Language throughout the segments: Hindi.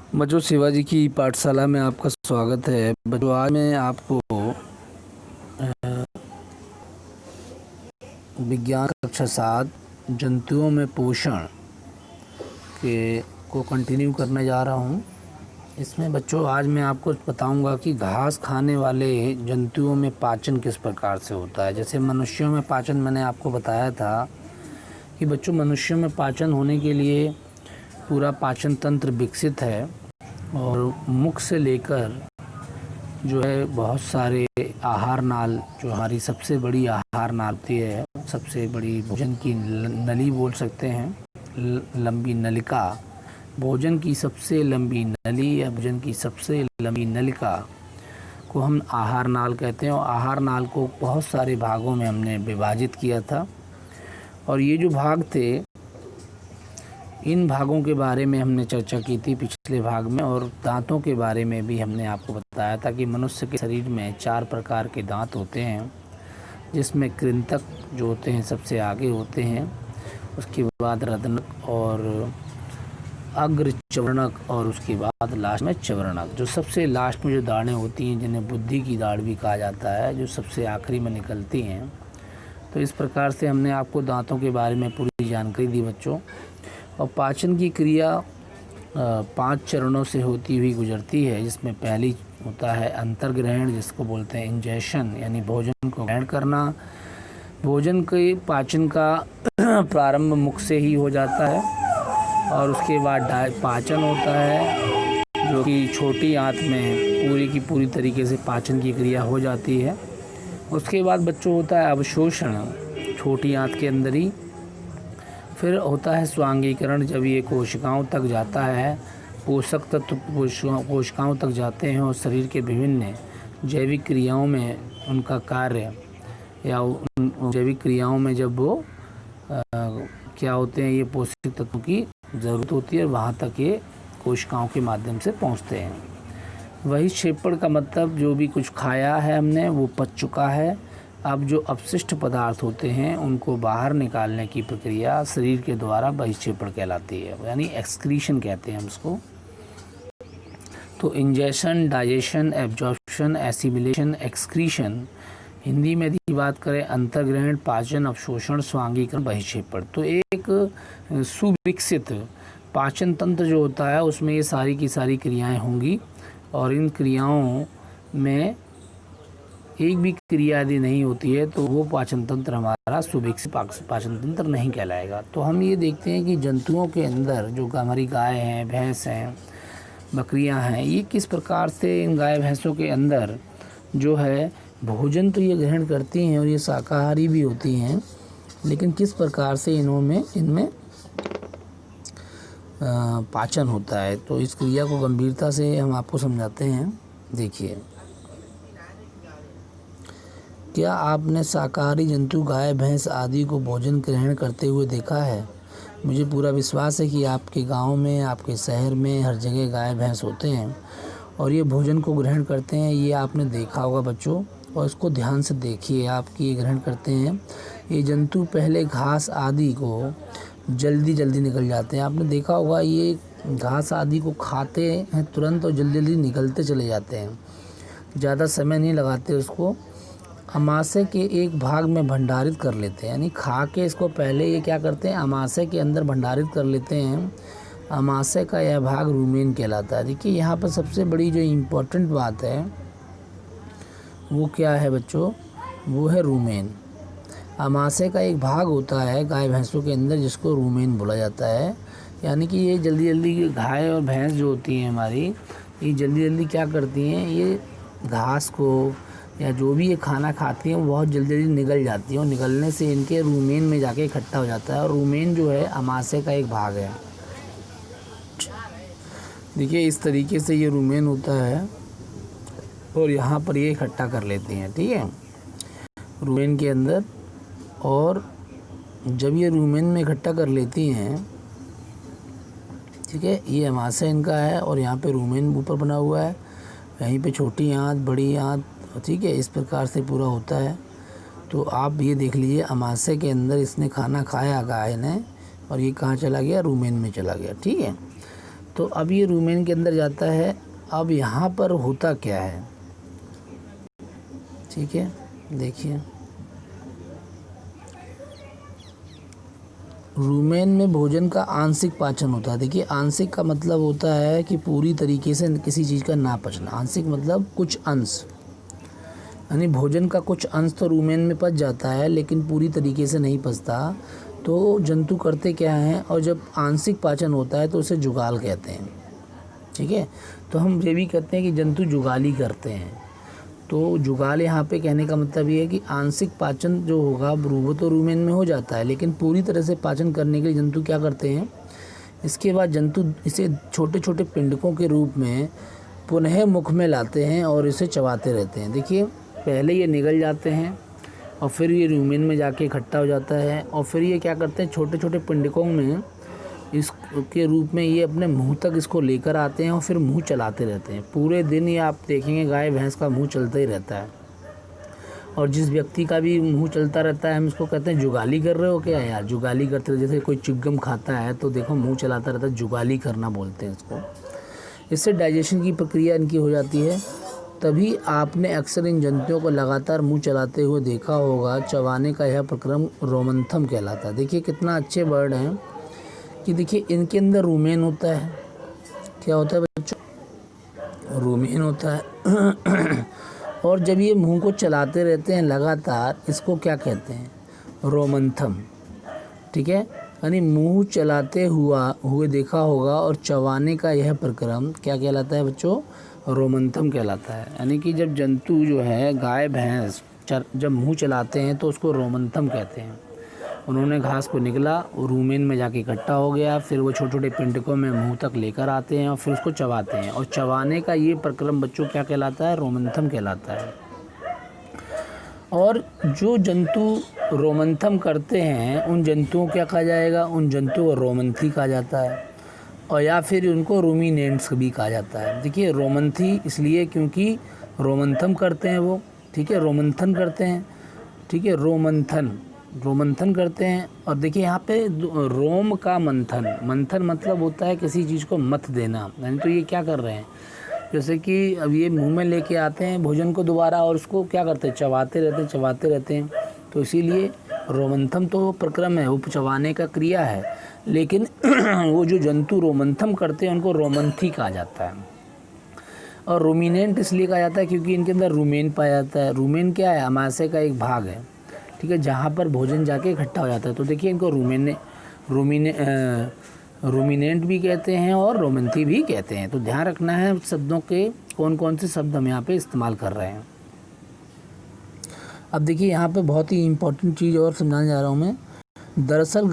बच्चों, शिवाजी की पाठशाला में आपका स्वागत है। बच्चों, आज मैं आपको विज्ञान कक्षा 7 जंतुओं में पोषण के को कंटिन्यू करने जा रहा हूँ। इसमें बच्चों आज मैं आपको बताऊंगा कि घास खाने वाले जंतुओं में पाचन किस प्रकार से होता है। जैसे मनुष्यों में पाचन मैंने आपको बताया था कि बच्चों मनुष्यों में पाचन होने के लिए पूरा पाचन तंत्र विकसित है और मुख से लेकर जो है बहुत सारे आहार नाल, जो हमारी सबसे बड़ी आहार नाल होती है, सबसे बड़ी भोजन की नली बोल सकते हैं, लंबी नलिका, भोजन की सबसे लंबी नली या भोजन की सबसे लंबी नलिका को हम आहार नाल कहते हैं। और आहार नाल को बहुत सारे भागों में हमने विभाजित किया था और ये जो भाग थे, इन भागों के बारे में हमने चर्चा की थी पिछले भाग में। और दांतों के बारे में भी हमने आपको बताया था कि मनुष्य के शरीर में 4 प्रकार के दांत होते हैं, जिसमें कृंतक जो होते हैं सबसे आगे होते हैं, उसके बाद रत्नक और अग्र चवर्णक और उसके बाद लास्ट में चवर्णक। जो सबसे लास्ट में जो दाढ़ें होती हैं, जिन्हें बुद्धि की दाढ़ भी कहा जाता है, जो सबसे आखिरी में निकलती हैं। तो इस प्रकार से हमने आपको दांतों के बारे में पूरी जानकारी दी बच्चों। और पाचन की क्रिया 5 चरणों से होती हुई गुजरती है, जिसमें पहली होता है अंतर्ग्रहण, जिसको बोलते हैं इंजेशन, यानी भोजन को ग्रहण करना। भोजन के पाचन का प्रारंभ मुख से ही हो जाता है और उसके बाद पाचन होता है, जो कि छोटी आंत में पूरी की पूरी तरीके से पाचन की क्रिया हो जाती है। उसके बाद बच्चों होता है अवशोषण, छोटी आंत के अंदर ही। फिर होता है स्वांगीकरण, जब ये कोशिकाओं तक जाता है, पोषक तत्व कोशिकाओं तक जाते हैं और शरीर के विभिन्न जैविक क्रियाओं में उनका कार्य या उन जैविक क्रियाओं में जब वो क्या होते हैं, ये पोषक तत्वों की ज़रूरत होती है और वहाँ तक ये कोशिकाओं के माध्यम से पहुँचते हैं। वही क्षेपण का मतलब, जो भी कुछ खाया है हमने वो पच चुका है। अब जो अपशिष्ट पदार्थ होते हैं उनको बाहर निकालने की प्रक्रिया शरीर के द्वारा बहिक्षेपण कहलाती है, यानी एक्सक्रीशन कहते हैं हम इसको। तो ingestion, digestion, absorption, assimilation, excretion, Hindi में यदि बात करें अंतर्ग्रहण, पाचन, अवशोषण, स्वांगीकरण, बहिक्षेपण। तो एक सुविकसित पाचन तंत्र जो होता है उसमें ये सारी की सारी क्रियाएँ होंगी और इन क्रियाओं में एक भी क्रिया यदि नहीं होती है तो वो पाचन तंत्र हमारा सुविकसित पाचन तंत्र नहीं कहलाएगा। तो हम ये देखते हैं कि जंतुओं के अंदर जो हमारी गाय हैं, भैंस हैं, बकरियां हैं, ये किस प्रकार से इन गाय भैंसों के अंदर जो है भोजन तो ये ग्रहण करती हैं और ये शाकाहारी भी होती हैं, लेकिन किस प्रकार से इनमें पाचन होता है। तो इस क्रिया को गंभीरता से हम आपको समझाते हैं। देखिए, क्या आपने शाकाहारी जंतु गाय, भैंस आदि को भोजन ग्रहण करते हुए देखा है? मुझे पूरा विश्वास है कि आपके गांव में, आपके शहर में हर जगह गाय भैंस होते हैं और ये भोजन को ग्रहण करते हैं। ये आपने देखा होगा बच्चों, और इसको ध्यान से देखिए। आपकी ये ग्रहण करते हैं, ये जंतु पहले घास आदि को जल्दी जल्दी निकल जाते हैं। आपने देखा होगा, ये घास आदि को खाते हैं तुरंत और जल्दी जल्दी निकलते चले जाते हैं, ज़्यादा समय नहीं लगाते उसको। अमाशय के एक भाग में भंडारित कर लेते हैं, यानी खा के इसको पहले ये क्या करते हैं, अमाशय के अंदर भंडारित कर लेते हैं। अमाशय का यह भाग रूमेन कहलाता है। देखिए, यहाँ पर सबसे बड़ी जो इम्पोर्टेंट बात है वो क्या है बच्चों, वो है रूमेन। अमाशय का एक भाग होता है गाय भैंसों के अंदर जिसको रूमेन बोला जाता है। यानी कि ये जल्दी जल्दी गाय और भैंस जो होती हैं हमारी, ये जल्दी जल्दी क्या करती हैं, ये घास को या जो भी ये खाना खाती हैं वो बहुत जल्दी जल्दी निकल जाती हैं और निकलने से इनके रूमेन में जाके इकट्ठा हो जाता है। और रूमेन जो है अमाशय का एक भाग है। देखिए, इस तरीके से ये रूमेन होता है और यहाँ पर ये इकट्ठा कर लेती हैं, ठीक है, रूमेन के अंदर। और जब ये रूमेन में इकट्ठा कर लेती हैं, ठीक है, ये अमाशय इनका है और यहाँ पे रूमेन ऊपर बना हुआ है, यहीं पे छोटी आंत, बड़ी आंत, ठीक है, इस प्रकार से पूरा होता है। तो आप ये देख लीजिए, अमाशय के अंदर इसने खाना खाया गाय ने और ये कहाँ चला गया, रूमेन में चला गया, ठीक है। तो अब ये रूमेन के अंदर जाता है। अब यहाँ पर होता क्या है, ठीक है, देखिए रूमेन में भोजन का आंशिक पाचन होता है। देखिए आंशिक का मतलब होता है कि पूरी तरीके से किसी चीज़ का ना पचना। आंशिक मतलब कुछ अंश, यानी भोजन का कुछ अंश तो रूमेन में पच जाता है लेकिन पूरी तरीके से नहीं पचता। तो जंतु करते क्या हैं, और जब आंशिक पाचन होता है तो उसे जुगाल कहते हैं, ठीक है। तो हम ये भी कहते हैं कि जंतु जुगाली करते हैं। तो जुगाल यहाँ पे कहने का मतलब ये है कि आंशिक पाचन जो होगा वो तो रूमेन में हो जाता है, लेकिन पूरी तरह से पाचन करने के लिए जंतु क्या करते हैं, इसके बाद जंतु इसे छोटे छोटे पिंडकों के रूप में पुनः मुख में लाते हैं और इसे चबाते रहते हैं। देखिए पहले ये निगल जाते हैं और फिर ये रूमेन में जाके इकट्ठा हो जाता है, और फिर ये क्या करते हैं, छोटे छोटे पिंडकों में इसके रूप में ये अपने मुंह तक इसको लेकर आते हैं और फिर मुंह चलाते रहते हैं। पूरे दिन ये आप देखेंगे गाय भैंस का मुंह चलता ही रहता है। और जिस व्यक्ति का भी मुंह चलता रहता है हम इसको कहते हैं जुगाली कर रहे हो क्या यार, जुगाली करते रहे। जैसे कोई चिगम खाता है तो देखो मुंह चलाता रहता है, जुगाली करना बोलते हैं इसको। इससे डाइजेशन की प्रक्रिया इनकी हो जाती है। तभी आपने अक्सर इन जंतुओं को लगातार मुंह चलाते हुए देखा होगा। चबाने का यह प्रक्रम रोमंथम कहलाता है। देखिए कितना अच्छे वर्ड हैं कि देखिए इनके अंदर रूमेन होता है। क्या होता है बच्चों, रूमेन होता है। और जब ये मुंह को चलाते रहते हैं लगातार, इसको क्या कहते हैं, रोमंथम, ठीक है। यानी मुंह चलाते हुए देखा होगा, और चबाने का यह प्रक्रम क्या कहलाता है बच्चों, रोमंथम कहलाता है। यानी कि जब जंतु जो है गाय भैंस जब मुंह चलाते हैं तो उसको रोमंथम कहते हैं। उन्होंने घास को निगला और रूमेन में जाके इकट्ठा हो गया, फिर वो छोटे छोटे पिंडकों में मुंह तक लेकर आते हैं और फिर उसको चबाते हैं। और चबाने का ये प्रक्रम बच्चों क्या कहलाता है, रोमंथम कहलाता है। और जो जंतु रोमंथम करते हैं उन जंतुओं क्या कहा जाएगा, उन जंतुओं को रोमंथी कहा जाता है, और या फिर उनको रूमिनेंट्स भी कहा जाता है। देखिए रोमंथी इसलिए क्योंकि रोमंथम करते हैं वो, ठीक है, रोमंथन करते हैं, ठीक है, रोमंथन करते हैं। और देखिए यहाँ पे रोम का मंथन मतलब होता है किसी चीज़ को मथ देना। यानी तो ये क्या कर रहे हैं, जैसे कि अब ये मुंह में लेके आते हैं भोजन को दोबारा और उसको क्या करते हैं, चबाते रहते हैं। तो इसीलिए रोमंथम तो प्रक्रम है, वो चबाने का क्रिया है, लेकिन वो जो जंतु रोमंथम करते हैं उनको रोमंथी कहा जाता है। और रूमिनेंट इसलिए कहा जाता है क्योंकि इनके अंदर रूमेन पाया जाता है। रूमेन क्या है, अमाशय का एक भाग है, ठीक है, जहाँ पर भोजन जाके इकट्ठा हो जाता है। तो देखिए इनको रूमिनेंट भी कहते हैं और रोमंथी भी कहते हैं। तो ध्यान रखना है शब्दों के कौन कौन से शब्द हम यहाँ पे इस्तेमाल कर रहे हैं। अब देखिए यहाँ पे बहुत ही इम्पोर्टेंट चीज़ और समझाने जा रहा हूँ मैं। दरअसल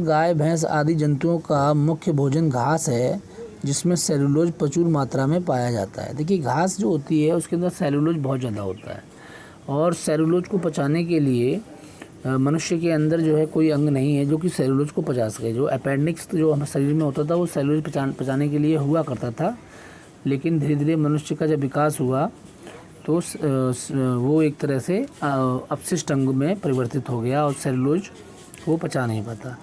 गाय भैंस आदि जंतुओं का मुख्य भोजन घास है, जिसमें सेलुलोज प्रचुर मात्रा में पाया जाता है। देखिए घास जो होती है उसके अंदर सेलुलोज बहुत ज़्यादा होता है, और सेलुलोज को पचाने के लिए मनुष्य के अंदर जो है कोई अंग नहीं है जो कि सेलुलोज को पचा सके। जो अपेंडिक्स जो हमारे शरीर में होता था वो सेलुलोज पचाने के लिए हुआ करता था, लेकिन धीरे धीरे मनुष्य का जब विकास हुआ तो वो एक तरह से अपशिष्ट अंग में परिवर्तित हो गया और सेलुलोज वो पचा नहीं पाता।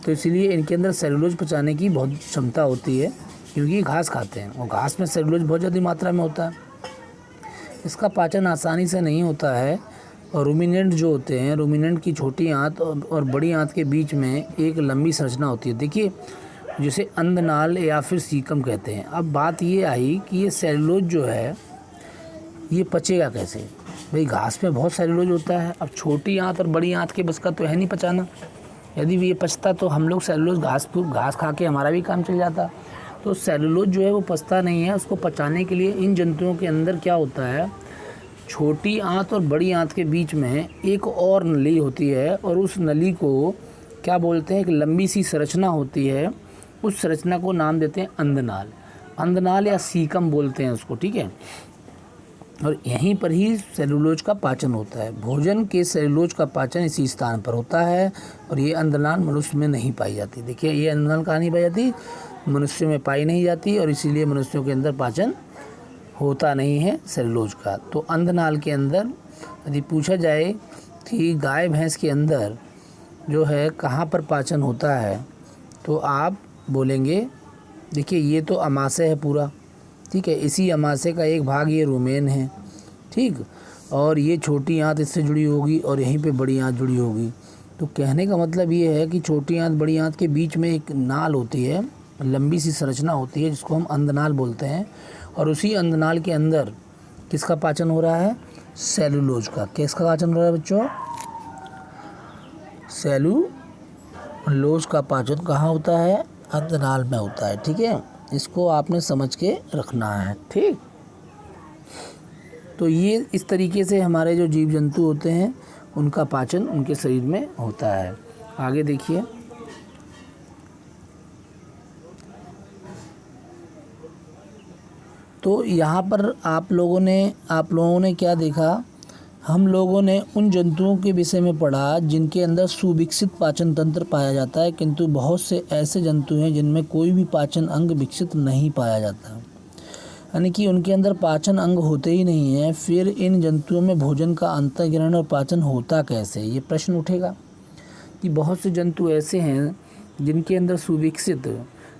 तो इसीलिए इनके अंदर सेलुलोज पचाने की बहुत क्षमता होती है, क्योंकि घास खाते हैं और घास में सेलुलोज बहुत ज़्यादा मात्रा में होता है। इसका पाचन आसानी से नहीं होता है। और रूमिनेंट जो होते हैं, रूमिनेंट की छोटी आंत और बड़ी आंत के बीच में एक लंबी संरचना होती है। देखिए जिसे अंधनाल या फिर सीकम कहते हैं। अब बात ये आई कि ये सेलुलोज जो है ये पचेगा कैसे। भाई घास में बहुत सेलुलोज होता है, अब छोटी आंत और बड़ी आंत के बस का तो है नहीं पचाना। यदि ये पचता तो हम लोग सेलुलोज घास खा के हमारा भी काम चल जाता। तो सेलुलोज जो है वो पचता नहीं है। उसको पचाने के लिए इन जंतुओं के अंदर क्या होता है, छोटी आंत और बड़ी आंत के बीच में एक और नली होती है, और उस नली को क्या बोलते हैं, एक लंबी सी संरचना होती है। उस संरचना को नाम देते हैं अंधनाल या सीकम बोलते हैं उसको, ठीक है। और यहीं पर ही सेलुलोज का पाचन होता है। भोजन के सेलुलोज का पाचन इसी स्थान पर होता है, और ये अंधनाल मनुष्य में नहीं पाई जाती। देखिए ये अंधनाल कहाँ नहीं पाई जाती, मनुष्य में पाई नहीं जाती, और इसीलिए मनुष्यों के अंदर पाचन होता नहीं है सेलुलोज का। तो अंधनाल के अंदर यदि पूछा जाए कि गाय भैंस के अंदर जो है कहाँ पर पाचन होता है, तो आप बोलेंगे देखिए ये तो अमाशय है पूरा, ठीक है, इसी अमाशय का एक भाग ये रुमेन है, ठीक, और ये छोटी आंत इससे जुड़ी होगी और यहीं पे बड़ी आंत जुड़ी होगी। तो कहने का मतलब ये है कि छोटी आंत बड़ी आंत के बीच में एक नाल होती है, लंबी सी संरचना होती है जिसको हम अंधनाल बोलते हैं, और उसी अंधनाल के अंदर किसका पाचन हो रहा है? सेलुलोज का। किसका पाचन हो रहा है बच्चों? सेलुलोज का पाचन कहाँ होता है? अंधनाल में होता है, ठीक है, इसको आपने समझ के रखना है, ठीक। तो ये इस तरीके से हमारे जो जीव जंतु होते हैं उनका पाचन उनके शरीर में होता है। आगे देखिए, तो यहाँ पर आप लोगों ने क्या देखा? हम लोगों ने उन जंतुओं के विषय में पढ़ा जिनके अंदर सुविकसित पाचन तंत्र पाया जाता है, किंतु बहुत से ऐसे जंतु हैं जिनमें कोई भी पाचन अंग विकसित नहीं पाया जाता, यानी कि उनके अंदर पाचन अंग होते ही नहीं है। फिर इन जंतुओं में भोजन का अंतःग्रहण और पाचन होता कैसे? ये प्रश्न उठेगा कि बहुत से जंतु ऐसे हैं जिनके अंदर सुविकसित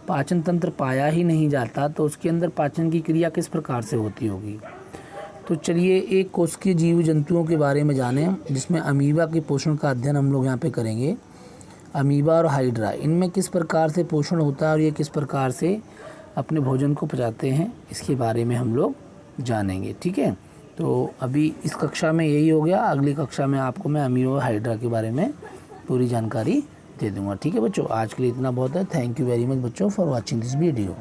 पाचन तंत्र पाया ही नहीं जाता, तो उसके अंदर पाचन की क्रिया किस प्रकार से होती होगी। तो चलिए एक कोशिकीय जीव जंतुओं के बारे में जानें, जिसमें अमीबा के पोषण का अध्ययन हम लोग यहाँ पे करेंगे। अमीबा और हाइड्रा, इनमें किस प्रकार से पोषण होता है और ये किस प्रकार से अपने भोजन को पचाते हैं, इसके बारे में हम लोग जानेंगे, ठीक है। तो अभी इस कक्षा में यही हो गया, अगली कक्षा में आपको मैं अमीबा और हाइड्रा के बारे में पूरी जानकारी दे दूँगा, ठीक है बच्चों। आज के लिए इतना बहुत है। थैंक यू वेरी मच बच्चों फॉर वॉचिंग दिस वीडियो।